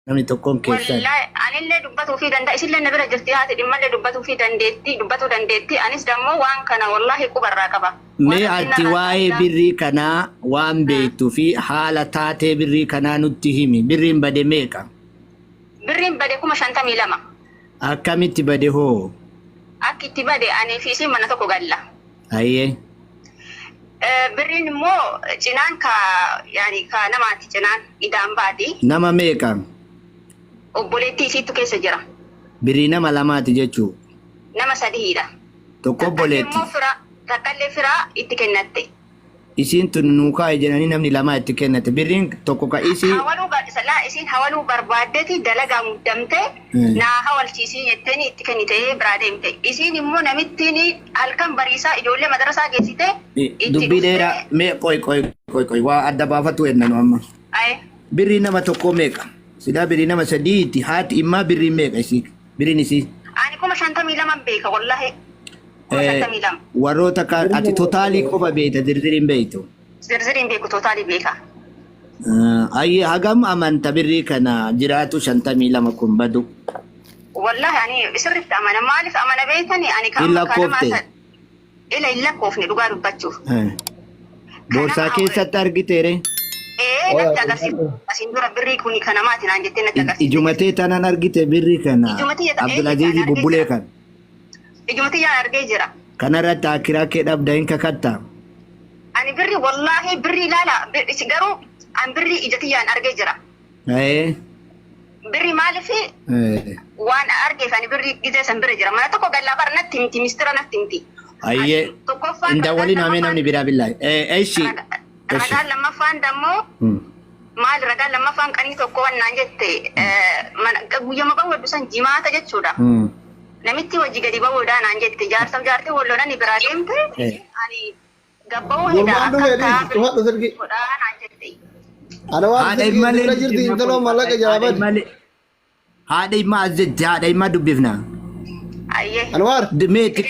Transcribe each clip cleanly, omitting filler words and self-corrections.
namni tokkoon keessan. Wallahi anillee dubbatu fi danda'a isillee na bira jirti haati dhimmallee dubbatu fi dandeetti anis dammoo waan kana wallahi qubarraa qaba. Mee ati waa'ee birrii kanaa waan beektuu fi haala taatee birrii kanaa nutti himi. Birriin bade meeqa? Birriin bade 52,000. Akkamitti bade hoo? Akka itti bade ani fi isin mana tokko galla. Ayyee. Birriin immoo cinaan ka namaati cinaan idaan baati. Nama meeqa? Obboleettii isiitu keessa jira. Birrii nama lamaati jechuu. Nama sadiidha. Tokko obboleetti. Takkaallee firaa itti kennatte. Isiin tun nuukaa jedhanii namni lama itti kennate. Birriin tokko ka isii. Isiin hawaluu barbaaddeeti dalagaa muddamte naa hawalchiisii jetteni itti kennitee biraa deemte. Isiin immoo namittiin halkan bariisaa ijoollee madarasaa geessite. Dubbii dheeraa mee qoy waa adda baafatu ennanu amma. Birrii nama tokko meeqa? Sidaa birrii nama sadiiti haati immaa birrii meeqa isii? Birriin isii? Ani 52,000 beeka wallahi. 52,000. Warroota ati totaalii qofa beekta zirziriin beektu? Zirziriin beeku totaalii beeka. Ayyee hagam amanta birrii kana jiraatu 52 kun badu? Wallahi ani sirriitti amana maaliif amana beektani ani kan hin lakkoofne dhugaa dubbachuuf. Boorsaa keessatti argiteere? Natti agarsiisu. Asiin dura birrii kuni kana maati naan jettee natti agarsiisu. Ijumatee tanaan argite birrii kana Abdulaziz Bubbulee kan. Ijumatee yaan argee jira. Kanarratti akiraa kee dhabda hin kakattaa? Ani birrii wallahi birrii ilaala garuu an birrii ijatiyyaan argee jira. Birrii maaliif waan argeef ani birrii gizee san bira jira. Mana tokko gallaa bara natti himti mistira natti himti. Ayyee inda waliin amee namni biraa billaahi. Eeshi. Ragaan lammaffaan dammoo maal ragaan lammaffaan qanii tokko wannaan jette guyyama bawwaddu san jimaata jechuudha. Namitti hojii gadi bawwaddaa naan jette jaarsaaf jaartee walloodhaan biraa deemte ani gabbawoo hidhaa akka taa'aa naan jette. Haadha immaa as jetti haadha immaa dubbifna. Ayyee. Meetti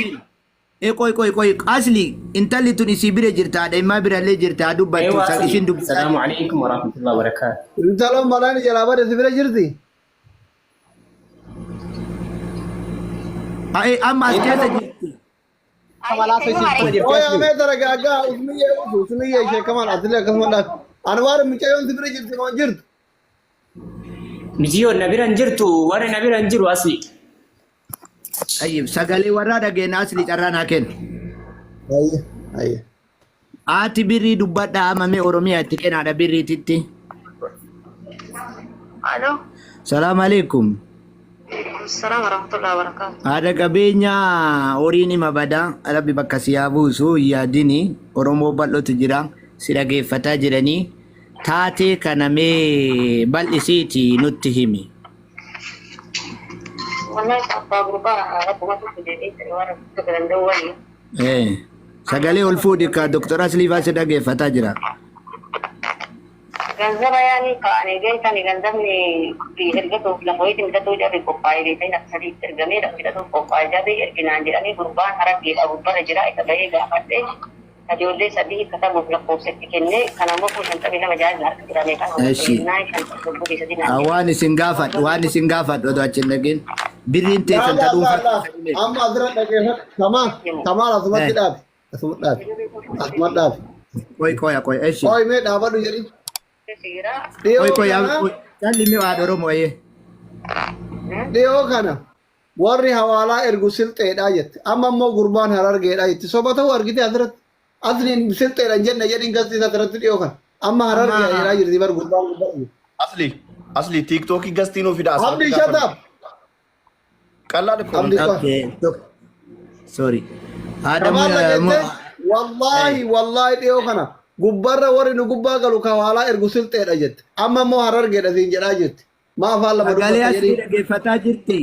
qoy asli intalli tun isii bira jirta haadha immaa birallee jirta haa dubbattu ishiin dubbisa. Assalaamu alaikum warahmatullahi wabarakatuh. Intala malaan jalaa bada si bira jirti? Amma as keessa jirti. Oya mee daragaagaa usmiyyee ishee kamaan asillee akkasuma dhaaf. Anwaar mucayyoon si bira jirti moo jirtu? Mijiyoon na biran jirtu warri na biran jiru asli. Ayyib sagalee warraa dhageenya asli carraa naa kennu. Ayye. Haati birrii dubbadhaa amamee Oromiyaatti kennaadha birriititti. Aloo. Salaamu alaikum. Assalamu warahmatullahi wabarakatuh. Haadha qabeenya horiin hima badaa rabbi bakka si haa buusu yaadini Oromoo bal'ootu jira si dhageeffataa jiranii taatee kana mee bal'isiiti nutti himi. Wallahi abbaa gurbaa rabbuma tokko jedhee waan tokko danda'u wayii. Sagalee ol fuudhi ka Dr. Asliifaa si dhageeffataa jira. Ganzaba yaani kaane geessani ganzabni ergatuuf lafa wayiitiin bitatu jarri qophaa'ee beekanii akka sadiitti ergamee bitatuuf qophaa'ee jarri erginaan jedhanii gurbaan haraggeedha gubbara jira isa bahee gaafadhee ijoollee sadii katabuuf lakkoofsatti kennee kanammoo 52 jaarraa harka jedhamee kan waan isin gaafadhu odoo achi hin dhagin birriin teessan ta'uunfaa. Amma asirra dhageeffatu kamaan asumatti dhaabi. Asumatti dhaabi. Qoy eeshi. Qoy mee dhaabadhu jedhi. Qoy jalli mee haadha Oromoo yee. Dhiyoo kana warri hawaalaa ergu silxeedhaa jette. Amma immoo gurbaan harargeedhaa jette. Soba ta'uu argite asirratti. Asliin silxeedhaan jenna jedhin gastii asirratti dhiyoo kana. Amma harargeedhaa jirti bar gurbaan gubbaa. Asli TikTokii gastii nuu fida. Abdi shataab. Qallaan kun. Sorry. Wallahi dhiyoo kana. Gubbarra warri nu gubbaa galu ka hawaalaa ergu silxeedha jette. Amma immoo harargeedha siin jedhaa jette. Maaf haala sagalee asii dhageeffataa jirti.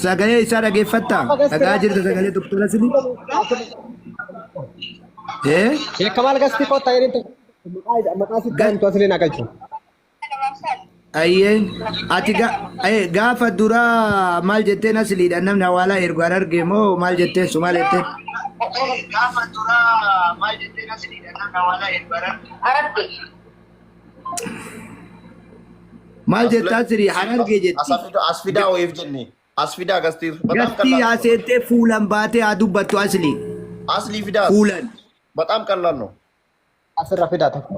Sagalee isaa dhageeffattaa? Dhagaa jirta sagalee Dr. Asli? Kamaal gastii kottaa jedhin maqaa sitti asliin naqachu. Ayyee ati gaafa duraa maal jetteen asliidha namni hawaalaa ergu harargee moo maal jetteen sumaal jetteen? Gaafa duraa maal jetteen asliidha namni hawaalaa ergu harargee. maal jettaa siri harargee jetti Asfidaa wayif jenne. Asfidaa gastii. gastii haaseettee fuulan baatee haa dubbattu asli Asli fidaa. fuulan Baxaam qallaan no. Asirra fidaa tokko.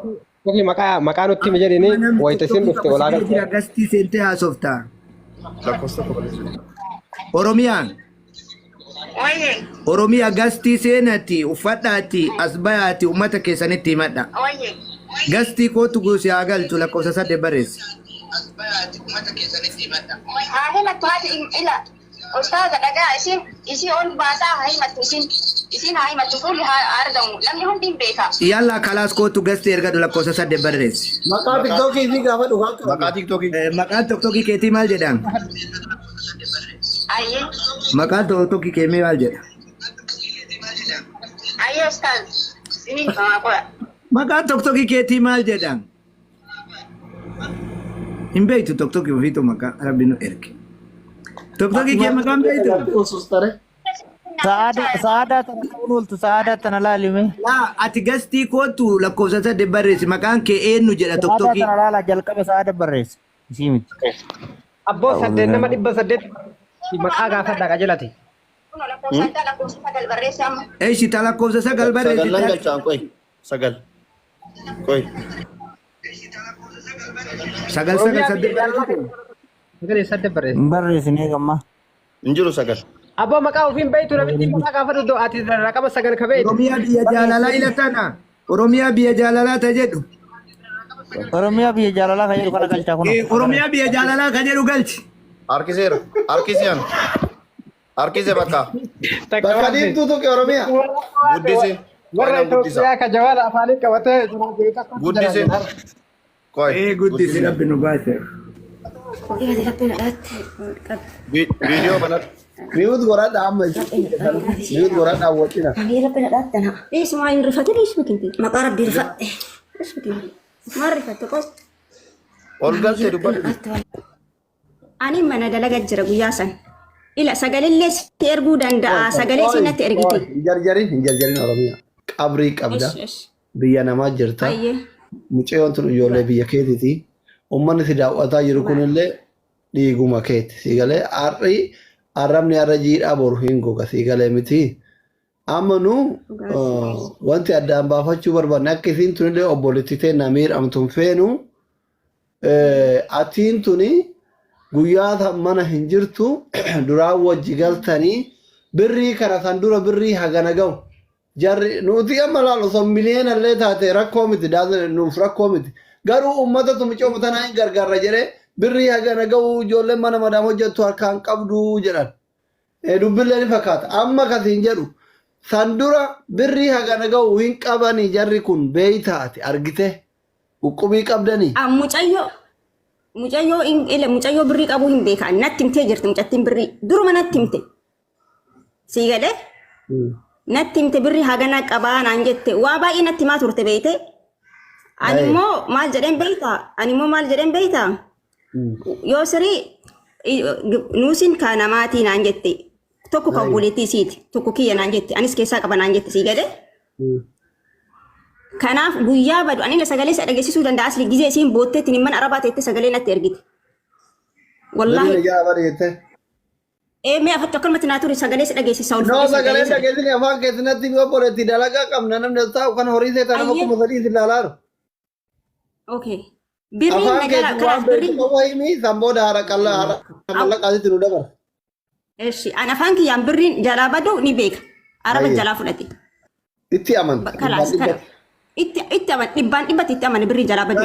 Tokki maqaa nutti mi jedhini wayita isin dhufte olaa jira gastii seentee haasoftaa Lakkoofsa kophee. oromiyaan Oye, oromiyaa gastii seenatti uffadhaatti as bayaatti ummata keessanitti himadha oye. gastii kootu guusi haa galchu lakkoofsa 8 barreessi Himatu haati ila. Ustaaza dhagaa isin ol baasaa himatu isin himatu fuulli argamu. Namni hundi hin beeka. yalla kalaas kootu gastii ergadu lakkoofsa 8 barreessi Maqaa TikTokii fi gaafa dhugaa qabu. Maqaa tiktokii. maqaan tokkokkii keetii maal jedhaan Ayyee. maqaan tokkokkii keemee maal jedha Ayyee ustaaz. Sinin kamaa qola. maqaan tokkokkii keetii maal jedhaan hin beektu tokkokkii ofiitu maqaa rabbi nu erge tokkokkii kee maqaan beektu Usustare. Saada tana ultu saada tana lalime. laa ati gastii kootu lakkoofsa 8 barreessi maqaan kee eenyu jedha Saada tokkokkii tana lala jalqabe saada barreessa. Isii miti. Abboo saddeet nama 800 maqaa gaafadhaa qajeelate. Kun lakkoofsa sagal barreessa amma. eeshi ta lakkoofsa 9 Sagal lan barreessi galchaan qoy. Sagal. Qoy. sagal barreessi Sagalee saddeet barreessa. Barreessine gamma. Injiru sagal. Abboo maqaa ofiin beektu namichi maqaa gaafadhu doo ati raqama sagal ka beektu. oromiyaa biyya jaalalaa ila tana oromiyaa biyya jaalalaa ta jedhu Oromiyaa biyya jaalalaa kan jedhu kana galchaa kun. oromiyaa biyya jaalalaa ka jedhu galchi Harkiseera. Harkisiyaan. Harkise bakka. Bakka diimtuu tuqe Oromiyaa. Guddise. Warra Itoophiyaa ka jawaala afaanii qabatee Guddise. Qoy. guddisi rabbi nu baase Viidiyoo kanatti. Mi'uut goraadha amma jechuudha. Mi'uut goraadha hawwatina. Isma in rifate isma kinti. Maqaa rabbi rifate. Isma kinti. Maal rifate qos. Ol galtee dubbatu. Ani mana dalagaa jira guyyaa san. Ila sagalee si erguu danda'a. Sagalee si natti ergite. Hin jarjarin Oromiyaa. Qabrii qabda. Biyya namaa jirta. Ayyee. Mucayyoon tun ijoollee biyya keetiiti. Uummanni si daawwataa jiru kunillee dhiiguma keeti. Siigalee arrabni har'a jiidhaa boru hin goga siigalee miti. Amma nu wanti addaan baafachuu barbaanne akka isiin tunillee obboleetti ta'e namiir amtuun feenu atiin tuni guyyaa mana hin jirtu duraan wajji galtanii birrii kana san dura birrii hagana ga'u. Jarri nuti amma laalu son miliyoona illee taate rakkoo miti nuuf rakkoo miti. Garuu uummata tumicoo tanaa hin gargaarra jedhee birrii hagana ga'u ijoolleen mana madaam hojjettu harkaan qabdu jedhan. Dubbillee ni fakkaata. Amma kasiin jedhu san dura birrii hagana ga'u hin qabanii jarri kun beeytaati argite uqubii qabdanii. Mucayyoo birrii qabuu hin beekan. Natti himtee jirti mucattiin birrii. Duruma natti himte. Sii galee? Natti himte birrii hagana qabaa naan jette. Waa baay'ee natti himaa turte beeyte. Ani immoo maal jedheen beeytaa? Yoo sirii nuusin ka namaatii naan jette. Tokko kan buleettii isiiti. Tokko kiyya naan jette. Anis keessaa qaba naan jette sii galee? Kanaaf guyyaa badu ani sagalee isa dhageessisuu danda'a asli gizee isiin bootteetti mana arabaa teettee sagalee natti ergite. Wallaahi. Mee afatti akkanumatti naa ture sagalee isa dhageessisa ol No sagalee dhageessine afaan keessatti obboleetti dalagaa qabna namni taa'u kan horii seetan nama kuma sadii ilaalaa jiru. Okay. Birriin Afaan nagala keessatti kanaaf waan birriin. beeku wayimi sambooda haara mallaqaasitti nu dabara. Eshi an afaan kiyyaan birriin jalaa badu ni beeka. Araba jalaa fudhate. Itti amanta. Kalaas kana. Itti aman dhibbaan dhibbatti itti amane birriin jalaa badu.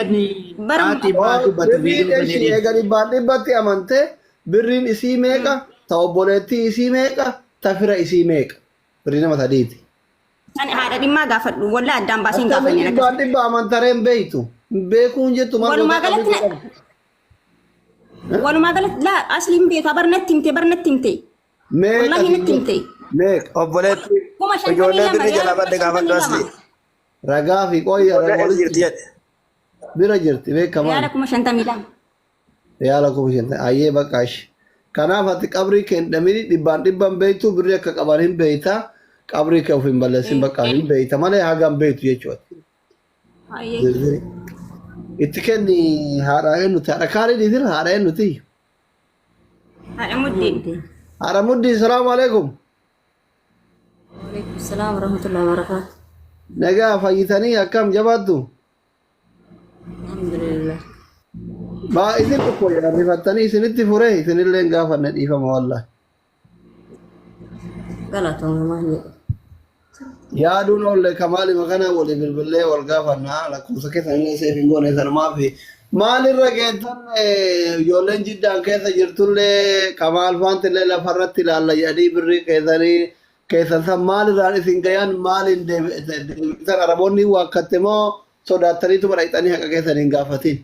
haati baa dubbatu Birriin ishii eega dhibbaan dhibbatti amante birriin isii meeqa ta obboleettii isii meeqa ta fira isii meeqa birrii nama sadiiti. Ani haadha dhimmaa gaafadhu wallaahi addaan baasiin Akkamiin gaafanneen dhibbaan akkas. dhibba amantareen beeytu beekuun jettu Walumaa galatti laa asliin beekaa barnatti himte. Wallaahi natti himte. meeqa Obboleetti. Kuma Ijoollee 52 birrii jalaa badde gaafadhu asli. ragaa fi qoyya bira jirti beekamaa. Yaada kuma 52. Yaala kuma shanta ayyee bakka ishi. Kanaaf ati qabrii kenndamini dhibbaan dhibban beeytu birrii akka qaban hin beeyta qabrii kee of hin balleessin bakka hin beeyta malee hagam beeytu jechuudha. Ayyee. اتكني هارا إنه ترى كاري دي دير هارا إنه تي Haadha muddiin. هارا مدي السلام عليكم Waalaikum salaam warahmatullahi wabarakatuh. نجا فايتني أكم جبادو Alhamdulillah. ما إذن أقول يا رفتني سنتي فريه سن اللي نجافا نديفا ما والله Galatoon maali. يا دون ولا كمال مكانا ولا بالبلة والجافا نا لكم سكت أنا سيفين قوني سر ما في مال الرجال يولن جدا كذا جرتول كمال فانت اللي لا فرت لا الله يدي بري كذاني كذا سمال راني سينكيان مال ترى ربوني وقتمو سودا تري تو برايتاني هكا كذا نجافتين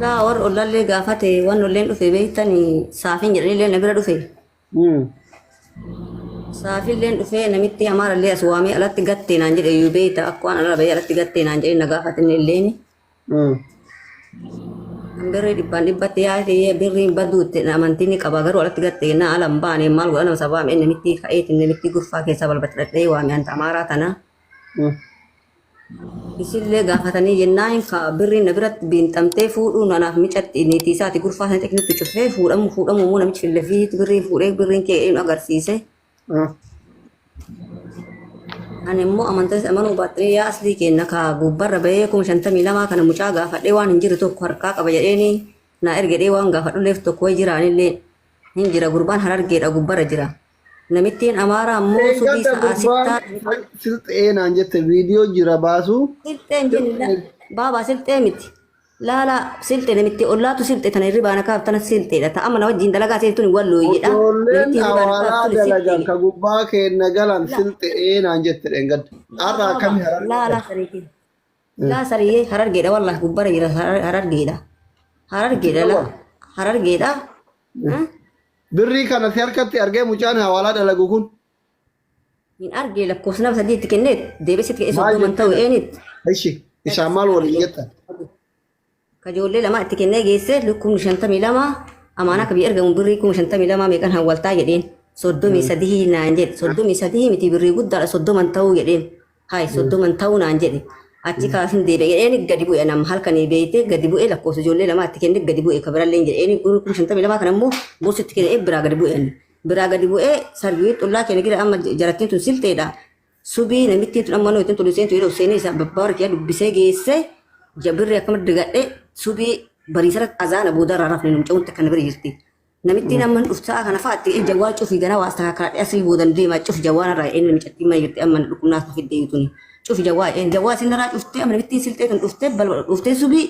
Laa warra ollallee gaafate waan olleen dhufe beektanii saafin jedhanii na bira dhufe. Saafilleen dhufee namitti amaarallee as waamee alatti gattee naan jedhe iyyuu beekta akka waan ala bahee alatti gattee naan jedhe na gaafatin illeen. Birrii dhibbaan dhibbatti yaa'ee birriin badduutti amantiin ni qaba garuu alatti gattee na ala hin baane maal godhana masa baame namitti ka'eetiin namitti gurfaa keessaa balbaxadhee waamee anta amaaraa tana. Isillee gaafatanii jennaan ka birriin na biratti biinxamtee fuudhuun anaaf micatti niitii isaati gurfaa sana xiqqinatti cufee fuudhamu immoo namichi fillee fi birriin fuudhee birriin kee agarsiise. Ani immoo amantaa amanuu baatee yaa asii kenna ka gubbarra bahee 52 kana mucaa gaafadhee waan hin jiru tokko harkaa qaba jedheeni na ergedhee waan gaafadhuleef tokko jiraanillee hin jira gurbaan harargeedha gubbarra jira. Namittiin amaaraa immoo subii sa'aasittaa silxee naan jette viidiyoo jira baasu silxeen jenna baabaa silxee miti. Laala silxee namitti ollaatu silxee tana irri baana kaaf tana silxeedha ta'a mana wajjin dalagaa seetuun wallooyidha. ijoolleen hawaalaa dalagan ka gubbaa kenna galan silxee naan jette dhengad har'a akkami Laala sariitii. Laa sariyee harargeedha wallahi gubbarra jira harargeedha. Harargeedha. birrii kana si harkatti argee mucaan hawaalaa dalagu kun Min argee lakkoofsa sadiitti kenneet deebisitti ka'ee soddoman ta'u eenit. ishi isaan maal waliin jettan Kajoollee lama itti kennee geesse lukkuun 52 amaana akka biyya argamu birrii 52 meeqan hawwaltaa jedheen 33 naan jedhe 33 miti birrii guddaadha 30 ta'uu jedheen hayi 30 ta'uu naan jedhe achi kaasin deebi'e jedheen gadi bu'e nama halkanii beeyte gadi bu'e lakkoofsa ijoollee lama itti kennee gadi bu'e kabirallee jedheen 52 kana immoo boositti kennee biraa gadi bu'e sarbii xullaa kenna gira amma jarattiin tun silteedha subii namittiin tun amma nootiin tun seentu yeroo seenee isaa babbaara kiyya dubbisee geesse jabirri akkama digadhe subii bariisara azaana boodarraa rafne namca'uun takka na bira jirti. Namittiin amma dhuftaa kana fa'aatti jawwaa cufii ganaa waas takka kaadhee asii boodan deemaa cufi jawwaan irraa inni namicatti mana jirti amma dhukkubnaas fiddee tuni. Cufi jawwaa sinirraa cuftee amma namittiin siltee tun dhuftee balbala dhuftee subii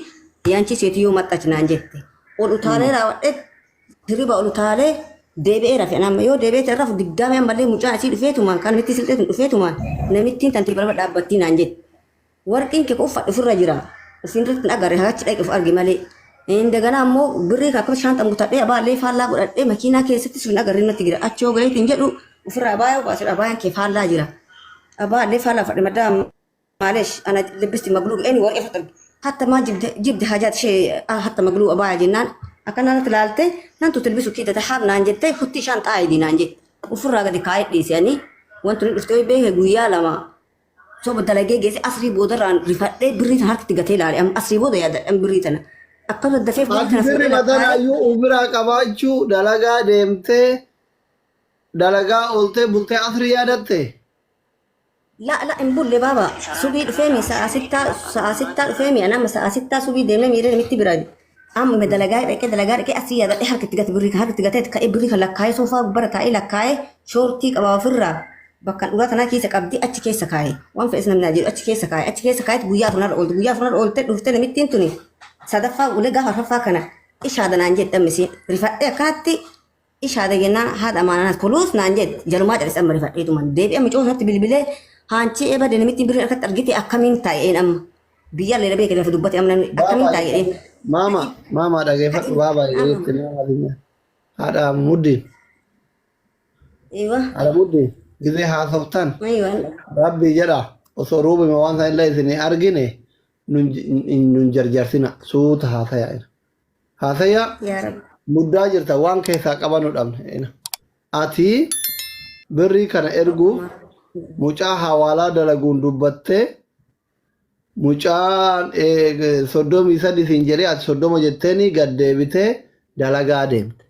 yaanchi seetiyyoo maxxachi naan jette. Ol utaalee raawwadhee hirriba ol utaalee deebi'ee rafe amma yoo deebi'ee rafu digdaamee ammallee mucaan asii dhufeetumaan kan namittiin siltee tun dhufeetumaan namittiin tantii balbala dhaabbattii naan jette. Warqiin kee uffadhu ofirra jira. Isinirratti agarre hachi dhaqeef arge malee. Indagana ammoo birrii akka shaanta mutadhee abaallee faallaa godhadhee makiinaa keessatti sun agarre natti jira. Achoo gaheetiin jedhu ofirraa abaayyaa baasudha abaayaan kee faallaa jira. Abaallee faallaa fadhe maddaa maaleesh ana libbisti magluu eenyu warqee fudhatan. Hatta maa jibdi hajaat ishee hatta magluu abaayyaa jennaan akkanatti ilaalte nantu tilbisu kiitata haabnaan jettee hutti ishaan xaayidii naan jette. Ofirraa gadi kaayee dhiisanii wanti nu dhuftee beekee guyyaa lama. Soba dalagee geesse asrii boodarraan rifadhee birrii tana harkatti gatee ilaale asrii booda yaadadhaan birrii tana akkasuma dafeef birrii tana birri mataan ayyuu ubiraa qabaachuu dalagaa deemtee dalagaa ooltee bultee asrii yaadatte la hin bulle baaba subii dhufeemi sa'a sittaa dhufeemi anama sa'a sittaa subii deemnee miiree namitti biraa amma dalagaa dhaqee asrii yaadadhee harkatti gate birrii kan harkatti gatee ka'ee birrii kan lakkaa'ee soofaa gubbara taa'ee lakkaa'ee shoortii qabaa ofirraa bakka dhugaa tanaa keessa qabdi achi keessa kaa'e waan fedhes namni jedhu achi keessa kaa'etti guyyaa funarra oolte dhuftee namittiin tuni sadaffaa ulee gaafa arfaffaa kana ishaada naan jedhe dhammisi rifadhee akkanatti ishaada jennaan haadha amaanaas poluus naan jedhe jalumaa cadhis amma rifadheetuman deebi'ee micoo sanatti bilbilee haanchi eebade namittiin birrii harkatti argite akkamiin taa'een amma biyya illee beekee lafa dubbate amma akkamiin taa'een. Maama dhageeffadhu baabaa jedhetti nama haadha muddiin. Haadha muddiin. Gizee haasoftan rabbi jedha osoo ruubime waan san illee isin argine nun jarjarsina suuta haasaya muddaa jirta waan keessaa qabanu dhabne ati birrii kana erguuf mucaa hawaalaa dalaguun dubbattee mucaan soddomii sadii siin jedhee ati soddoma jetteeni gad deebitee dalagaa deemte.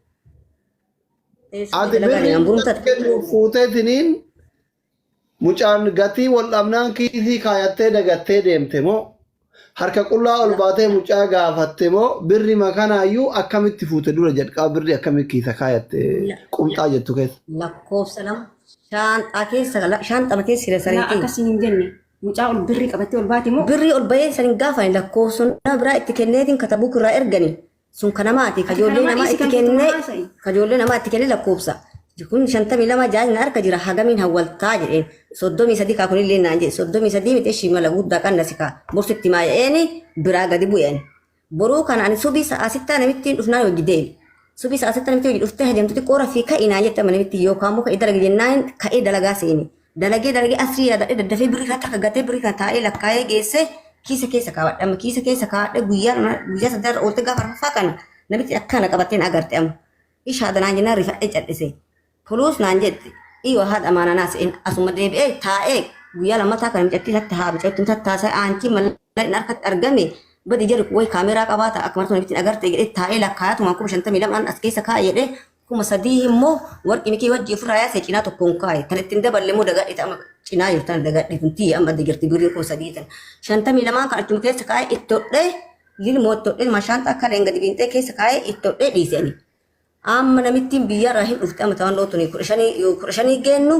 Ati birrii fuuteetiniin mucaan gatii wal dhabnaan kiisii kaayattee dagattee deemte moo harka qullaa ol baatee mucaa gaafatte moo birri makanaayyuu akkamitti fuute dura jedhaa birri akkamitti kiisa kaayatte qumxaa jettu keessa. Lakkoofsa lama shaanxama keessa hira sariitii. Akkasiin hin jenne mucaa ol birrii qabattee ol baate moo birrii ol bahee san hin gaafane lakkoofsonni biraa itti kenneetiin katabuu irraa ergani sun kanamaati kajoollee namaa itti kennee lakkoofsa. Kun 52 jaajna harka jira hagamiin hawwaltaa jedheen 33 kaa kunillee naan jedhe 33 miti shimala guddaa kan nasikaa borsitti maaya'eeni biraa gadi bu'een boruu kana ani subii sa'aasittaa namittiin dhufnaan hojii deemi subii sa'aasittaa namitti hojii dhuftee hajamtutti qoora fi ka'ii naan jette namitti yookaan muka dalage jennaan ka'ee dalagaa seeni dalagee asrii yaadadhe daddafee birrii irratti akka gatee birrii kana taa'ee lakkaa'ee geesse kiisa keessa kaawwadhama kiisa keessa kaawwadhe guyyaa saddarra oolte gaafa arfaffaa kana namitti akkana qabatteen agarte amma ishaadanaan jennaan rifadhee cadhise. Kulus nanjette iyo haadha maananas asuma deebi'ee taa'ee guyyaa lammataa kan miccattii irratti haa miccattuu tattaasee aantii mallaan harkatti argame badi jedhu wayi kaameeraa qabaata akka martuu namitti agarte jedhee taa'ee lakkaayatuma 52 as keessa kaa'e jedhee 3,000 immoo warqi mikii wajjii ofirraa yaasee cinaa tokkoon kaa'e kan ittiin daballe immoo dagadhe ta'ama cinaa jirtan dagadhe kuntii amma deeggarti birrii 3,000 tan 52 kan achuma keessa kaa'e ittodhee lilmoo ittodhee mashaanta akka leenga dibiintee keessa kaa'e ittodhee dhiisanii. Amma namittiin biyyarraa hin dhufte amma ta'an lootuni 15 geennu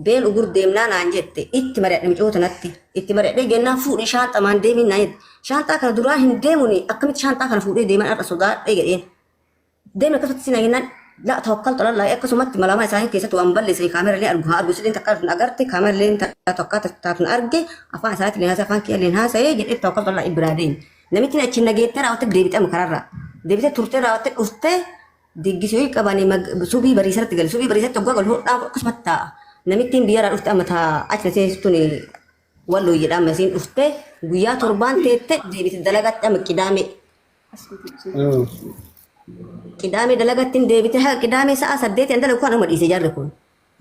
beel ugur deemnaa naan jette itti mari'adhe micoota natti itti mari'adhe gennaa fuudhee shaanxaa maan deemin naan jette shaanxaa kana duraa hin deemuni akkamitti shaanxaa kana fuudhee deeman har'a sodaadhee jedheen deemne akkasumatti sinaa jennaan laa tawakkal xolallaa akkasumatti malamaa isaanii keessatti waan balleessanii kaameraalee argu sideen takka agarte kaameraaleen takka taatun arge afaan isaatti leen haasa'e afaan kiyyaaleen haasa'ee jedhee tawakkal xolallaa ibbiraa deemi namittiin achi nageettee raawwattee deebitee kararraa deebitee turtee raawwattee dhuftee diggisii qabanii subii bariisatti gali subii bariisatti hoggaa galu hodhaa akkasumatti taa'a namittiin biyyarraa dhufte amma achi teessuun walloo jedhama isiin dhufte guyyaa torbaan teette deebite dalagatti amma qidaamee dalagattiin deebite haa qidaamee sa'a 8 dalagu kan amma dhiise jarri kun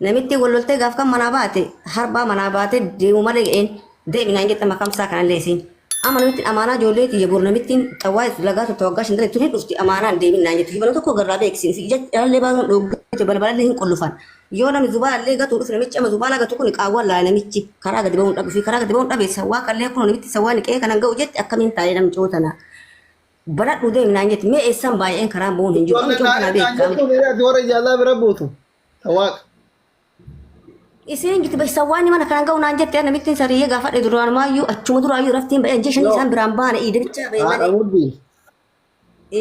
namittiin walloltee gaaf kan manaa baate harbaa manaa baate deemu malee ga'een deebinaan jette makamsaa kanallee isiin amma namittiin amaanaa ijoolleeti yebur namittiin xawaa dalagaa tokko waggaa 5 tuni dhufti amaanaan deebinaan jette hibana tokko garraa beeksisin jallee baasuun dhoggate balbalallee hin qollufan yoo namni zubaalallee gatu dhufe namichi amma zubaala gatu kun qaawwan laa namichi karaa gadi ba'uun dhabu fi karaa gadi ba'uun dhabe sawwaa qallee kun namitti sawwaa niqee kanan ga'u jetti akkamiin taa'ee namni cootana baradhu deemnaan jetti mee eessaan baay'een karaan ba'uun hin jiru amma cootana beekamu. Warra jaalaa bira buutu sawwaaqa. Isin gitu bai sawwani mana kan gau nan jette namittiin sariye gaafadhe duraan maayyuu achuma duraayyuu raftiin ba'e jeeshan isaan biraan baane ide bicha ba'e malee.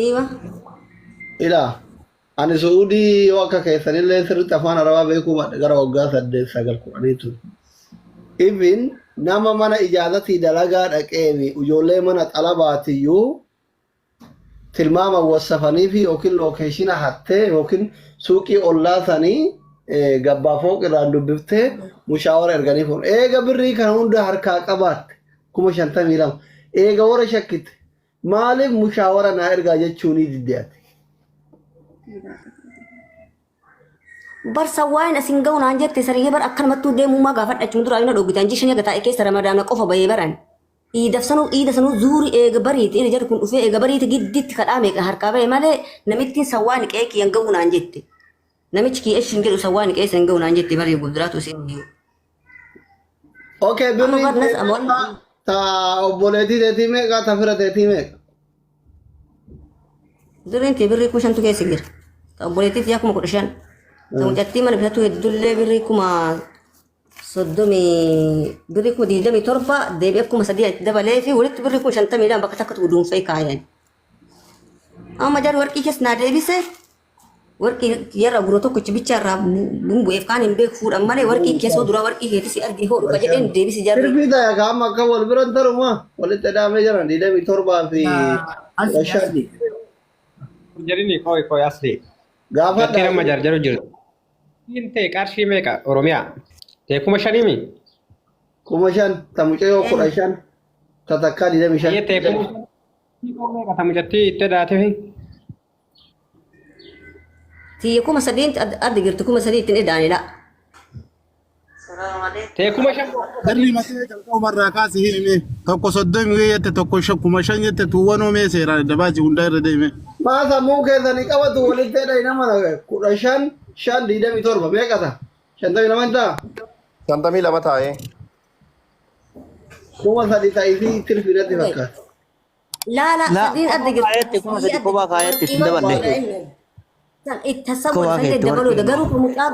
Eewa. Ilaa ani Saudi yoo akka keessanillee sirriitti afaan arabaa beekuu baadhe gara waggaa 8-9 ture. Even nama mana ijaazatii dalagaa dhaqeemi ijoollee mana xalabaatiyyuu tilmaama wasafanii fi yookiin lookeeshina hattee yookiin suuqii ollaasanii gabbaa fooq irraan dubbiftee mushaawara erganii fuun eega birrii kana hunda harkaa qabaatte 52,000 eega warra shakkitte maaliif mushaawara naa ergaa jechuunii diddeete. Bar sawwaan asin ga'u naan jette sariyee bar akkanumatti deemummaa gaafadhachuun dura ayina dhoogitaan jishanii gataa keessa ramadaana qofa bahee baran. Iida sanuu zuuri eega bariiti inni jedhu kun dhufee eega bariiti gidditti kadhaame harkaa bahee malee namittiin sawwaan qeekii yan ga'u naan jette. Namichi kii eshin jedhu sawwaan qeessa hin ga'u naan jette barii gulduraatu isin jiru. Okay, birrii ta obboleetii teetii meeqa ta fira teetii meeqa? Birriin tee birrii 5,000 keessa jira. Ta obboleetii tiyyaa 15,000. Ta mucattii mana bitatu heddullee birrii 30 birrii 27 deebi'ee 3,000 dabalee fi walitti birrii 50,000 bakka takkatu duunfee kaayan. Amma jarri warqii keessa naa deebise warqii yerra gurra tokkichi bicharraa bumbu'eef kaan hin beeku fuudhan malee warqii keessoo dura warqii keetis argee hodhu ka jedheen deebisi jarri. Sirbii ta'a kaama akka wal biran taruma walitti dhaamee jiran 27 fi 5. Jarini koi asli. Gaafa Gatiin amma jarjaru jiru. Inte qarshii meeqa Oromiyaa? Tee 5,000. 5,000 ta mucayyoo 15 ta takkaa 25. Tee 5,000 ta mucattii itti daate fi. Tiyya 3,000 adda jirtu 3,000 ittiin edaanidha. Teekuma shan Darri masee jalqaba marraa kaasee himi tokko soddomi jette tokko shakkuma shan jette tuwwanoo mee seeraan dabaaji hundaa irra deeme. Maa sammuu keessanii qabatu walitti hidha nama 15 5 meeqata? 52 hin ta'a? 52 taa'ee. Kuma sadii ta'ii fi tirfiidhatti fakkaata. لا سدين أدق كايتي كما سدي كوبا كايتي سندبل التصور سيد دبلو دقرو كمطاقة